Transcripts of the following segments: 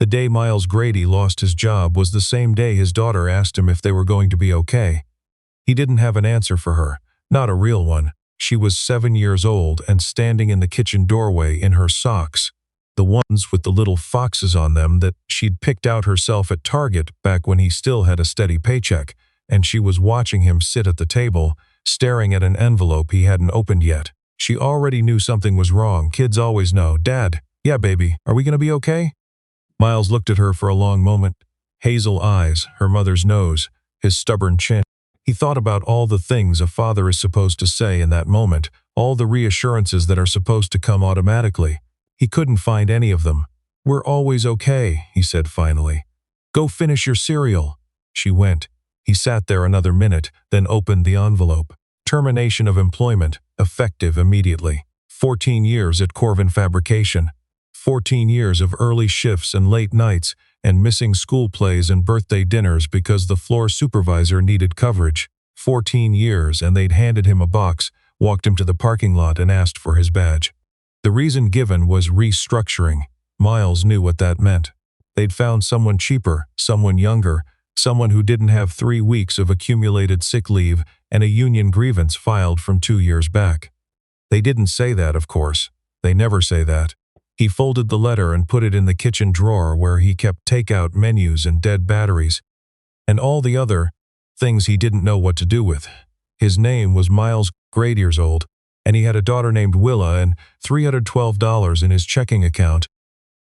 The day Miles Grady lost his job was the same day his daughter asked him if they were going to be okay. He didn't have an answer for her, not a real one. She was 7 years old and standing in the kitchen doorway in her socks, the ones with the little foxes on them that she'd picked out herself at Target back when he still had a steady paycheck, and she was watching him sit at the table, staring at an envelope he hadn't opened yet. She already knew something was wrong. Kids always know. "Dad, yeah, baby, are we going to be okay?" Miles looked at her for a long moment. Hazel eyes, her mother's nose, his stubborn chin. He thought about all the things a father is supposed to say in that moment, all the reassurances that are supposed to come automatically. He couldn't find any of them. "We're always okay," he said finally. "Go finish your cereal." She went. He sat there another minute, then opened the envelope. Termination of employment, effective immediately. 14 years at Corvin Fabrication. 14 years of early shifts and late nights, and missing school plays and birthday dinners because the floor supervisor needed coverage. 14 years, and they'd handed him a box, walked him to the parking lot and asked for his badge. The reason given was restructuring. Miles knew what that meant. They'd found someone cheaper, someone younger, someone who didn't have 3 weeks of accumulated sick leave and a union grievance filed from 2 years back. They didn't say that, of course. They never say that. He folded the letter and put it in the kitchen drawer where he kept takeout menus and dead batteries, and all the other things he didn't know what to do with. His name was Miles Grady years old, and he had a daughter named Willa and $312 in his checking account,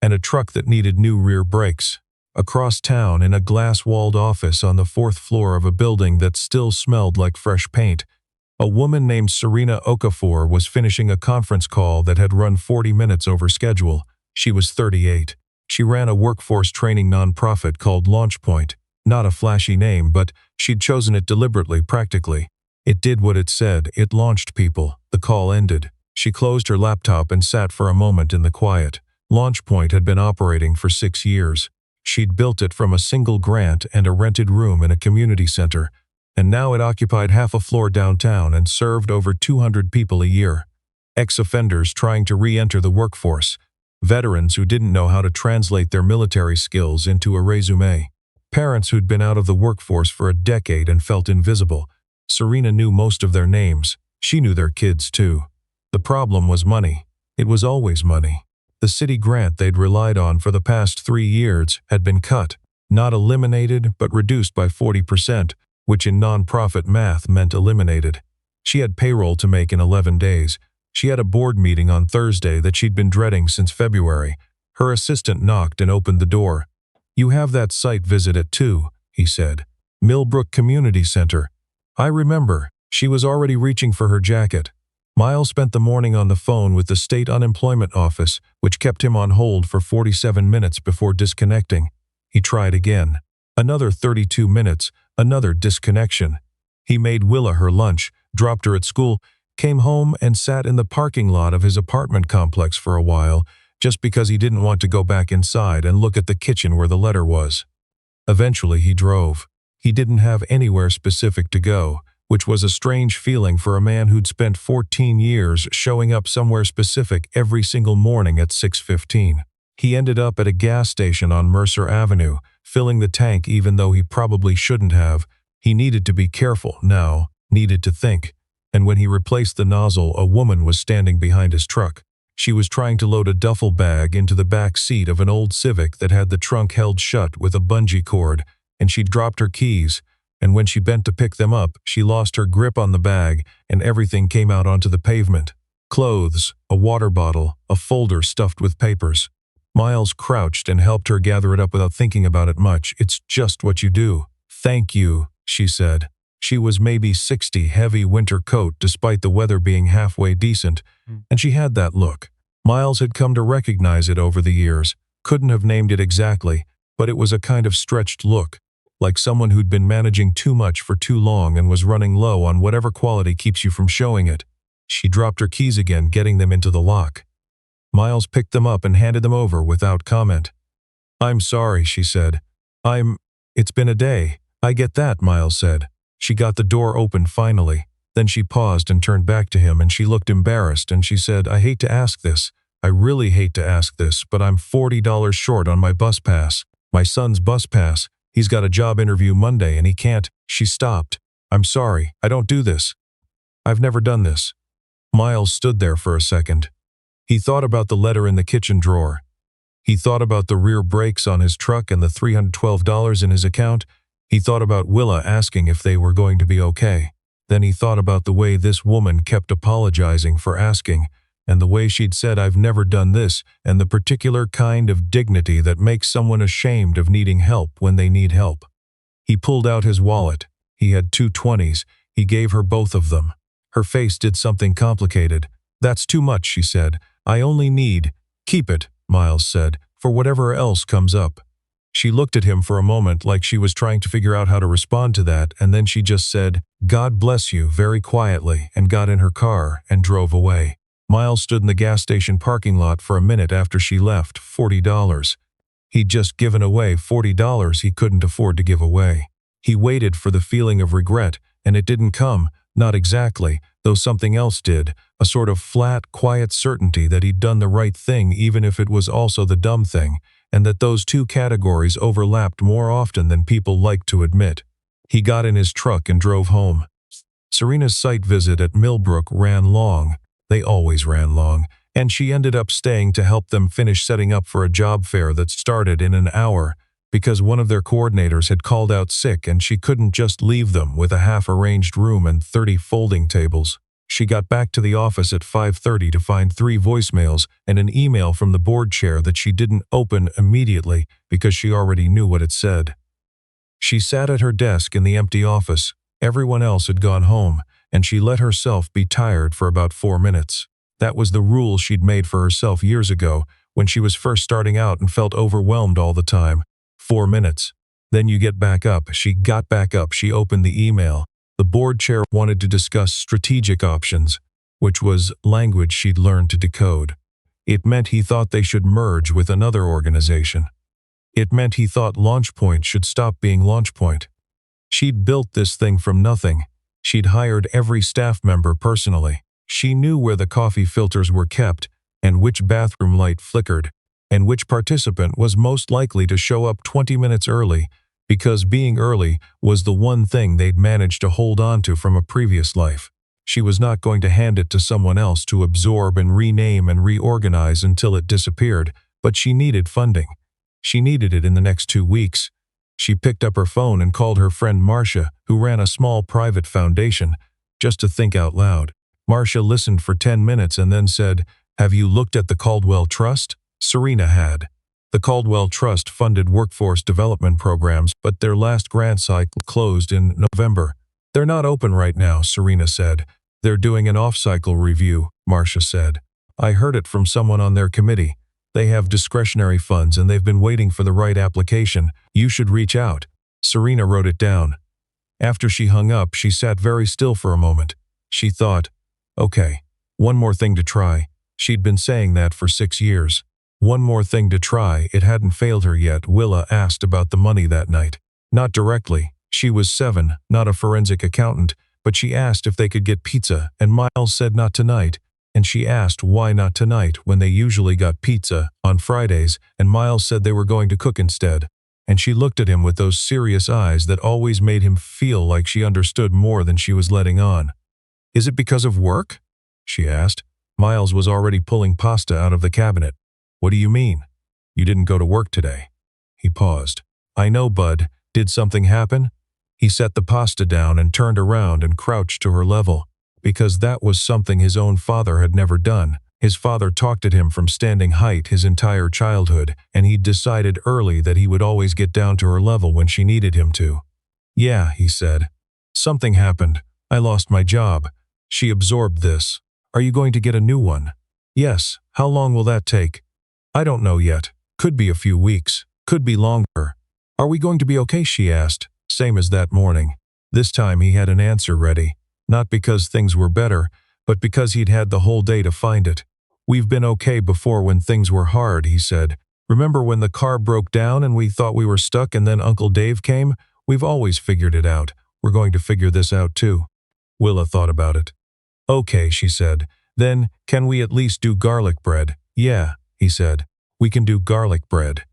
and a truck that needed new rear brakes. Across town, in a glass-walled office on the 4th floor of a building that still smelled like fresh paint, a woman named Serena Okafor was finishing a conference call that had run 40 minutes over schedule. She was 38. She ran a workforce training nonprofit called LaunchPoint. Not a flashy name, but she'd chosen it deliberately, practically. It did what it said. It launched people. The call ended. She closed her laptop and sat for a moment in the quiet. LaunchPoint had been operating for 6 years. She'd built it from a single grant and a rented room in a community center, and now it occupied half a floor downtown and served over 200 people a year. Ex-offenders trying to re-enter the workforce, veterans who didn't know how to translate their military skills into a resume, parents who'd been out of the workforce for a decade and felt invisible. Serena knew most of their names. She knew their kids, too. The problem was money. It was always money. The city grant they'd relied on for the past 3 years had been cut, not eliminated, but reduced by 40%, which in nonprofit math meant eliminated. She had payroll to make in 11 days. She had a board meeting on Thursday that she'd been dreading since February. Her assistant knocked and opened the door. "You have that site visit at 2, he said. "Millbrook Community Center." I remember. She was already reaching for her jacket. Miles spent the morning on the phone with the state unemployment office, which kept him on hold for 47 minutes before disconnecting. He tried again. Another 32 minutes, another disconnection. He made Willa her lunch, dropped her at school, came home and sat in the parking lot of his apartment complex for a while, just because he didn't want to go back inside and look at the kitchen where the letter was. Eventually he drove. He didn't have anywhere specific to go, which was a strange feeling for a man who'd spent 14 years showing up somewhere specific every single morning at 6:15. He ended up at a gas station on Mercer Avenue, filling the tank even though he probably shouldn't have. He needed to be careful now, needed to think. And when he replaced the nozzle, a woman was standing behind his truck. She was trying to load a duffel bag into the back seat of an old Civic that had the trunk held shut with a bungee cord, and she'd dropped her keys. And when she bent to pick them up, she lost her grip on the bag, and everything came out onto the pavement. Clothes, a water bottle, a folder stuffed with papers. Miles crouched and helped her gather it up without thinking about it much. "It's just what you do." "Thank you," she said. She was maybe 60, heavy winter coat despite the weather being halfway decent, and she had that look. Miles had come to recognize it over the years, couldn't have named it exactly, but it was a kind of stretched look, like someone who'd been managing too much for too long and was running low on whatever quality keeps you from showing it. She dropped her keys again, getting them into the lock. Miles picked them up and handed them over without comment. "I'm sorry," she said. It's been a day." "I get that," Miles said. She got the door open finally. Then she paused and turned back to him, and she looked embarrassed, and she said, "I hate to ask this, I really hate to ask this, but I'm $40 short on my bus pass. My son's bus pass. He's got a job interview Monday and he can't." She stopped. "I'm sorry, I don't do this. I've never done this." Miles stood there for a second. He thought about the letter in the kitchen drawer. He thought about the rear brakes on his truck and the $312 in his account. He thought about Willa asking if they were going to be okay. Then he thought about the way this woman kept apologizing for asking, and the way she'd said, "I've never done this," and the particular kind of dignity that makes someone ashamed of needing help when they need help. He pulled out his wallet. He had 2 20s. He gave her both of them. Her face did something complicated. "That's too much," she said. "I only need—" "Keep it," Miles said, "for whatever else comes up." She looked at him for a moment like she was trying to figure out how to respond to that, and then she just said, "God bless you," very quietly, and got in her car and drove away. Miles stood in the gas station parking lot for a minute after she left. $40. He'd just given away $40 he couldn't afford to give away. He waited for the feeling of regret, and it didn't come, not exactly, though something else did, a sort of flat, quiet certainty that he'd done the right thing even if it was also the dumb thing, and that those two categories overlapped more often than people liked to admit. He got in his truck and drove home. Serena's site visit at Millbrook ran long. They always ran long, and she ended up staying to help them finish setting up for a job fair that started in an hour, because one of their coordinators had called out sick and she couldn't just leave them with a half-arranged room and 30 folding tables. She got back to the office at 5:30 to find 3 voicemails and an email from the board chair that she didn't open immediately because she already knew what it said. She sat at her desk in the empty office. Everyone else had gone home, and she let herself be tired for about 4 minutes. That was the rule she'd made for herself years ago when she was first starting out and felt overwhelmed all the time. 4 minutes. Then you get back up. She got back up. She opened the email. The board chair wanted to discuss strategic options, which was language she'd learned to decode. It meant he thought they should merge with another organization. It meant he thought LaunchPoint should stop being LaunchPoint. She'd built this thing from nothing. She'd hired every staff member personally. She knew where the coffee filters were kept, and which bathroom light flickered, and which participant was most likely to show up 20 minutes early, because being early was the one thing they'd managed to hold on to from a previous life. She was not going to hand it to someone else to absorb and rename and reorganize until it disappeared, but she needed funding. She needed it in the next 2 weeks. She picked up her phone and called her friend Marcia, who ran a small private foundation, just to think out loud. Marcia listened for 10 minutes and then said, "Have you looked at the Caldwell Trust?" Serena had. The Caldwell Trust funded workforce development programs, but their last grant cycle closed in November. "They're not open right now," Serena said. "They're doing an off-cycle review," Marcia said. "I heard it from someone on their committee. They have discretionary funds and they've been waiting for the right application. You should reach out." Serena wrote it down. After she hung up, she sat very still for a moment. She thought, okay, one more thing to try. She'd been saying that for 6 years. One more thing to try. It hadn't failed her yet. Willa asked about the money that night. Not directly. She was 7, not a forensic accountant, but she asked if they could get pizza, and Miles said not tonight. And she asked why not tonight when they usually got pizza on Fridays, and Miles said they were going to cook instead. And she looked at him with those serious eyes that always made him feel like she understood more than she was letting on. "Is it because of work?" she asked. Miles was already pulling pasta out of the cabinet. "What do you mean? You didn't go to work today." He paused. "I know, Bud. Did something happen?" He set the pasta down and turned around and crouched to her level, because that was something his own father had never done. His father talked at him from standing height his entire childhood, and he'd decided early that he would always get down to her level when she needed him to. "Yeah," he said. "Something happened. I lost my job." She absorbed this. "Are you going to get a new one?" "Yes." "How long will that take?" "I don't know yet. Could be a few weeks. Could be longer." "Are we going to be okay?" she asked, same as that morning. This time he had an answer ready, not because things were better, but because he'd had the whole day to find it. "We've been okay before when things were hard," he said. "Remember when the car broke down and we thought we were stuck and then Uncle Dave came? We've always figured it out. We're going to figure this out too." Willa thought about it. "Okay," she said. "Then, can we at least do garlic bread?" "Yeah," he said. "We can do garlic bread."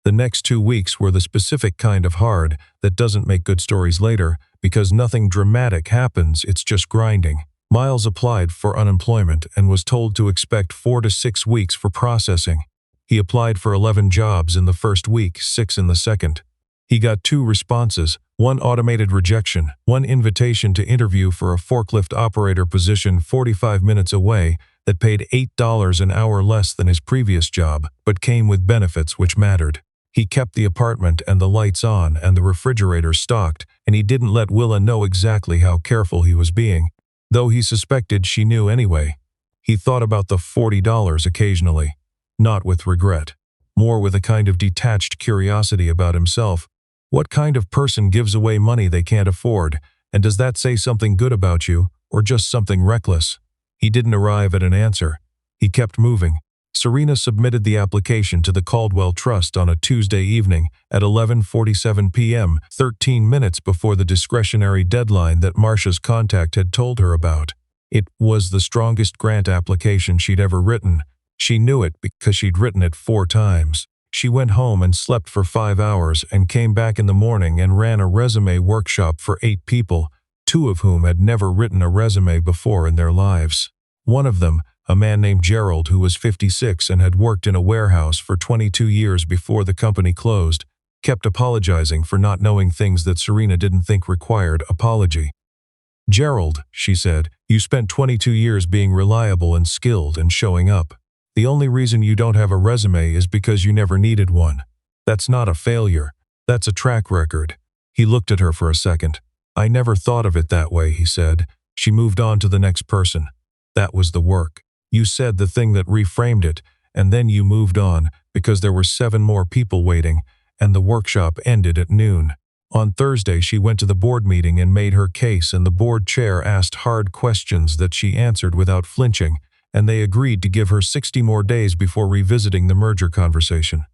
The next 2 weeks were the specific kind of hard that doesn't make good stories later because nothing dramatic happens, it's just grinding. Miles applied for unemployment and was told to expect 4 to 6 weeks for processing. He applied for 11 jobs in the first week, 6 in the second. He got 2 responses, one automated rejection, one invitation to interview for a forklift operator position 45 minutes away that paid $8 an hour less than his previous job, but came with benefits which mattered. He kept the apartment and the lights on and the refrigerator stocked, and he didn't let Willa know exactly how careful he was being, though he suspected she knew anyway. He thought about the $40 occasionally, not with regret, more with a kind of detached curiosity about himself. What kind of person gives away money they can't afford, and does that say something good about you, or just something reckless? He didn't arrive at an answer. He kept moving. Serena submitted the application to the Caldwell Trust on a Tuesday evening at 11:47 p.m., 13 minutes before the discretionary deadline that Marcia's contact had told her about. It was the strongest grant application she'd ever written. She knew it because she'd written it 4 times. She went home and slept for 5 hours and came back in the morning and ran a resume workshop for 8 people, 2 of whom had never written a resume before in their lives. One of them, a man named Gerald who was 56 and had worked in a warehouse for 22 years before the company closed, kept apologizing for not knowing things that Serena didn't think required apology. "Gerald," she said, "you spent 22 years being reliable and skilled and showing up. The only reason you don't have a resume is because you never needed one. That's not a failure. That's a track record." He looked at her for a second. "I never thought of it that way," he said. She moved on to the next person. "That was the work. You said the thing that reframed it, and then you moved on because there were 7 more people waiting, and the workshop ended at noon." On Thursday, she went to the board meeting and made her case, and the board chair asked hard questions that she answered without flinching, and they agreed to give her 60 more days before revisiting the merger conversation.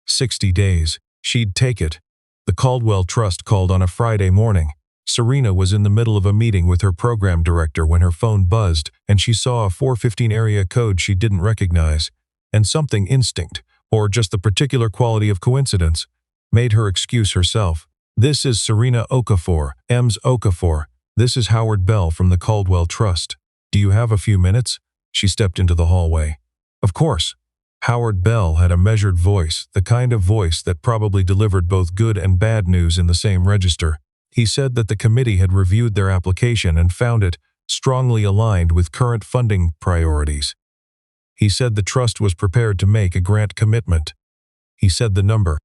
60 days. She'd take it. The Caldwell Trust called on a Friday morning. Serena was in the middle of a meeting with her program director when her phone buzzed, and she saw a 415 area code she didn't recognize, and something instinct, or just the particular quality of coincidence, made her excuse herself. "This is Serena Okafor, Ms. Okafor. This is Howard Bell from the Caldwell Trust. Do you have a few minutes?" She stepped into the hallway. "Of course." Howard Bell had a measured voice, the kind of voice that probably delivered both good and bad news in the same register. He said that the committee had reviewed their application and found it strongly aligned with current funding priorities. He said the trust was prepared to make a grant commitment. He said the number.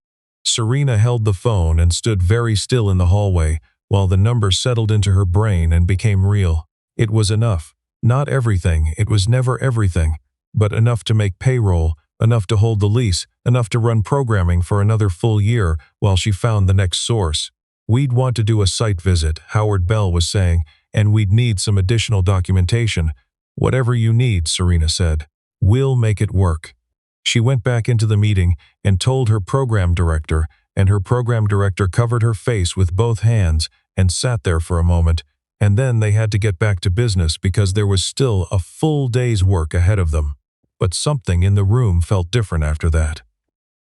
Serena held the phone and stood very still in the hallway while the number settled into her brain and became real. It was enough. Not everything, it was never everything, but enough to make payroll, enough to hold the lease, enough to run programming for another full year while she found the next source. "We'd want to do a site visit," Howard Bell was saying, "and we'd need some additional documentation." "Whatever you need," Serena said. "We'll make it work." She went back into the meeting and told her program director, and her program director covered her face with both hands and sat there for a moment, and then they had to get back to business because there was still a full day's work ahead of them. But something in the room felt different after that.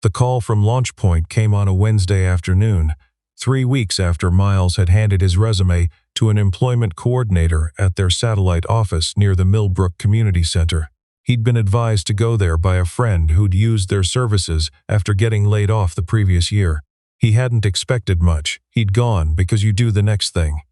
The call from Launch Point came on a Wednesday afternoon, 3 weeks after Miles had handed his resume to an employment coordinator at their satellite office near the Millbrook Community Center. He'd been advised to go there by a friend who'd used their services after getting laid off the previous year. He hadn't expected much. He'd gone because you do the next thing.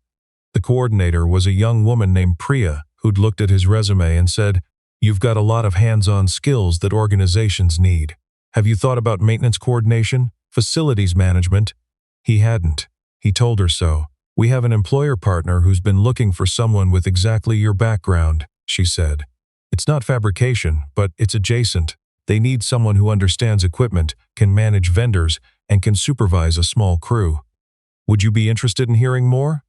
The coordinator was a young woman named Priya who'd looked at his resume and said, "You've got a lot of hands-on skills that organizations need. Have you thought about maintenance coordination, facilities management?" He hadn't. He told her so. "We have an employer partner who's been looking for someone with exactly your background," she said. "It's not fabrication, but it's adjacent. They need someone who understands equipment, can manage vendors, and can supervise a small crew. Would you be interested in hearing more?"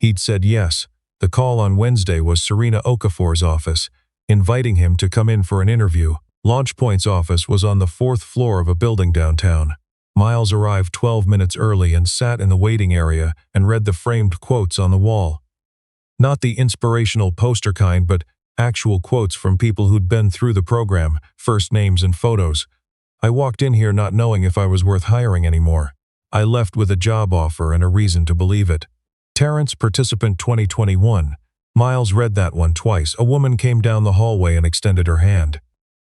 He'd said yes. The call on Wednesday was Serena Okafor's office, inviting him to come in for an interview. Launch Point's office was on the 4th floor of a building downtown. Miles arrived 12 minutes early and sat in the waiting area and read the framed quotes on the wall. Not the inspirational poster kind, but Actual quotes from people who'd been through the program, first names and photos. I walked in here not knowing if I was worth hiring anymore. I left with a job offer and a reason to believe it. Terrence, participant 2021. Miles read that one twice. A woman came down the hallway and extended her hand.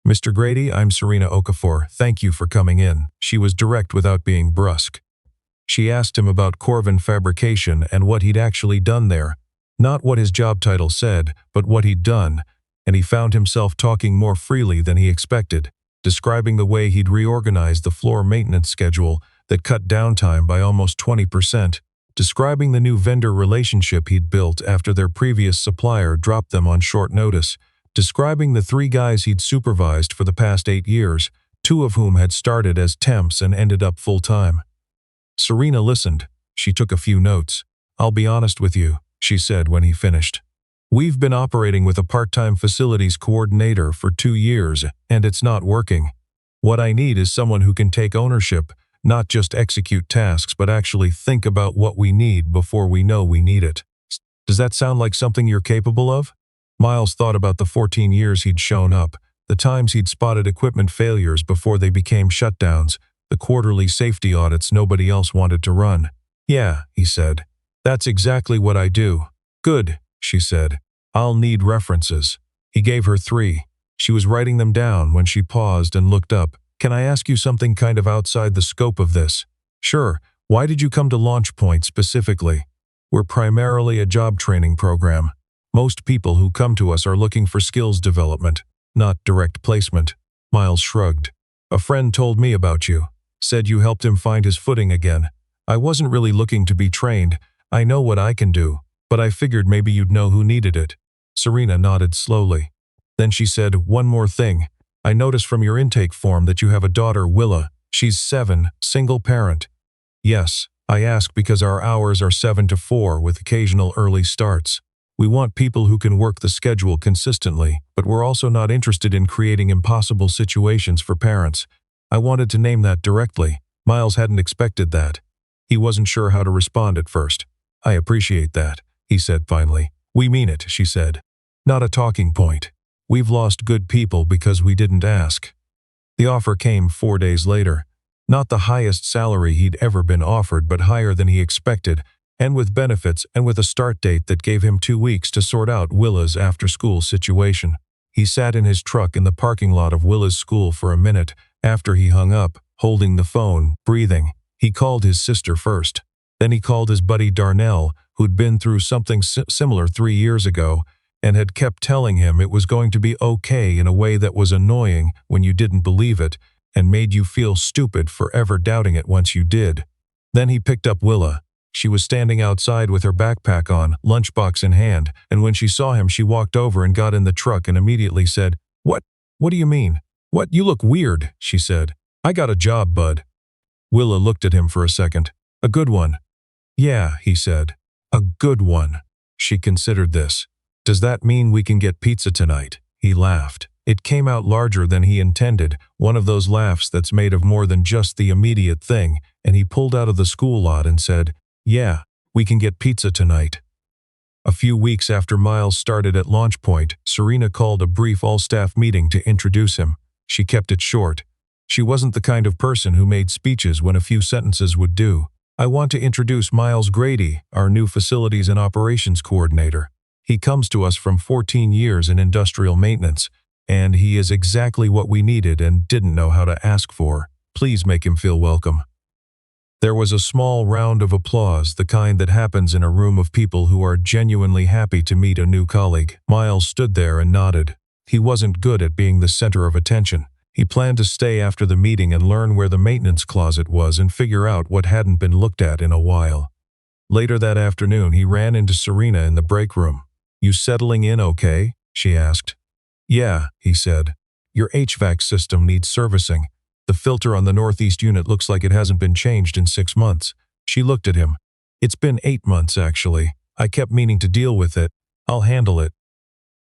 Mr. Grady, I'm Serena Okafor. Thank you for coming in. She was direct without being brusque. She asked him about Corvin Fabrication and what he'd actually done there. Not what his job title said, but what he'd done, and he found himself talking more freely than he expected, describing the way he'd reorganized the floor maintenance schedule that cut downtime by almost 20%, describing the new vendor relationship he'd built after their previous supplier dropped them on short notice, describing the 3 guys he'd supervised for the past 8 years, 2 of whom had started as temps and ended up full-time. Serena listened. She took a few notes. I'll be honest with you, she said when he finished. We've been operating with a part-time facilities coordinator for 2 years, and it's not working. What I need is someone who can take ownership, not just execute tasks, but actually think about what we need before we know we need it. Does that sound like something you're capable of? Miles thought about the 14 years he'd shown up, the times he'd spotted equipment failures before they became shutdowns, the quarterly safety audits nobody else wanted to run. Yeah, he said. That's exactly what I do. Good, she said. I'll need references. He gave her 3. She was writing them down when she paused and looked up. Can I ask you something kind of outside the scope of this? Sure. Why did you come to Launch Point specifically? We're primarily a job training program. Most people who come to us are looking for skills development, not direct placement. Miles shrugged. A friend told me about you. Said you helped him find his footing again. I wasn't really looking to be trained. I know what I can do, but I figured maybe you'd know who needed it. Serena nodded slowly. Then she said, one more thing. I noticed from your intake form that you have a daughter, Willa. She's 7, single parent. Yes, I ask because our hours are 7 to 4 with occasional early starts. We want people who can work the schedule consistently, but we're also not interested in creating impossible situations for parents. I wanted to name that directly. Miles hadn't expected that. He wasn't sure how to respond at first. I appreciate that, he said finally. We mean it, she said. Not a talking point. We've lost good people because we didn't ask. The offer came 4 days later. Not the highest salary he'd ever been offered, but higher than he expected, and with benefits and with a start date that gave him 2 weeks to sort out Willa's after-school situation. He sat in his truck in the parking lot of Willa's school for a minute after he hung up, holding the phone, breathing. He called his sister first. Then he called his buddy Darnell, who'd been through something similar 3 years ago, and had kept telling him it was going to be okay in a way that was annoying when you didn't believe it, and made you feel stupid for ever doubting it once you did. Then he picked up Willa. She was standing outside with her backpack on, lunchbox in hand, and when she saw him she walked over and got in the truck and immediately said, What do you mean? What, you look weird, she said. I got a job, bud. Willa looked at him for a second. A good one. Yeah, he said. A good one. She considered this. Does that mean we can get pizza tonight? He laughed. It came out larger than he intended, one of those laughs that's made of more than just the immediate thing, and he pulled out of the school lot and said, Yeah, we can get pizza tonight. A few weeks after Miles started at Launch Point, Serena called a brief all-staff meeting to introduce him. She kept it short. She wasn't the kind of person who made speeches when a few sentences would do. I want to introduce Miles Grady, our new Facilities and Operations Coordinator. He comes to us from 14 years in industrial maintenance, and he is exactly what we needed and didn't know how to ask for. Please make him feel welcome. There was a small round of applause, the kind that happens in a room of people who are genuinely happy to meet a new colleague. Miles stood there and nodded. He wasn't good at being the center of attention. He planned to stay after the meeting and learn where the maintenance closet was and figure out what hadn't been looked at in a while. Later that afternoon, he ran into Serena in the break room. You settling in okay? She asked. Yeah, he said. Your HVAC system needs servicing. The filter on the northeast unit looks like it hasn't been changed in 6 months. She looked at him. It's been 8 months, actually. I kept meaning to deal with it. I'll handle it.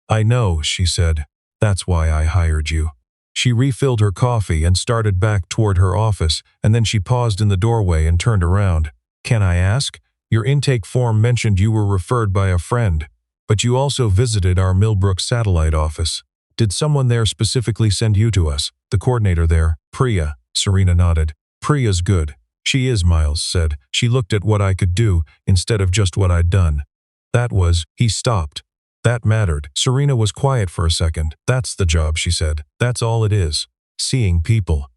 I know, she said. That's why I hired you. She refilled her coffee and started back toward her office, and then she paused in the doorway and turned around. Can I ask? Your intake form mentioned you were referred by a friend. But you also visited our Millbrook satellite office. Did someone there specifically send you to us? The coordinator there, Priya. Serena nodded. Priya's good. She is, Miles said. She looked at what I could do instead of just what I'd done. He stopped. That mattered. Serena was quiet for a second. That's the job, she said. That's all it is. Seeing people.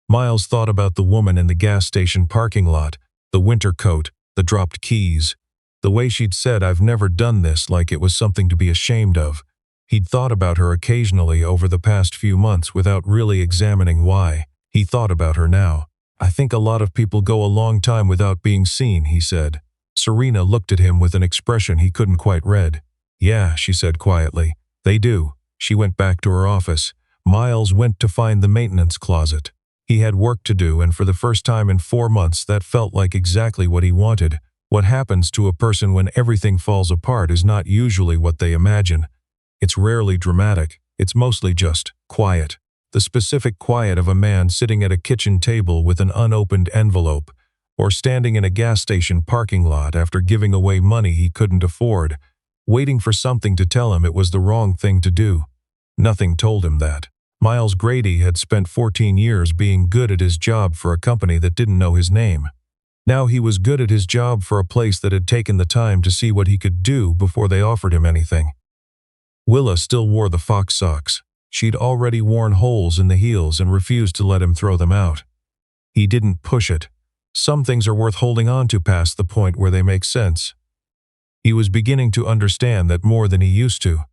Miles thought about the woman in the gas station parking lot, the winter coat, the dropped keys. The way she'd said, I've never done this, like it was something to be ashamed of. He'd thought about her occasionally over the past few months without really examining why. He thought about her now. I think a lot of people go a long time without being seen, he said. Serena looked at him with an expression he couldn't quite read. Yeah, she said quietly. They do. She went back to her office. Miles went to find the maintenance closet. He had work to do, and for the first time in 4 months that felt like exactly what he wanted. What happens to a person when everything falls apart is not usually what they imagine. It's rarely dramatic. It's mostly just quiet. The specific quiet of a man sitting at a kitchen table with an unopened envelope, or standing in a gas station parking lot after giving away money he couldn't afford, waiting for something to tell him it was the wrong thing to do. Nothing told him that. Miles Grady had spent 14 years being good at his job for a company that didn't know his name. Now he was good at his job for a place that had taken the time to see what he could do before they offered him anything. Willa still wore the fox socks. She'd already worn holes in the heels and refused to let him throw them out. He didn't push it. Some things are worth holding on to past the point where they make sense. He was beginning to understand that more than he used to.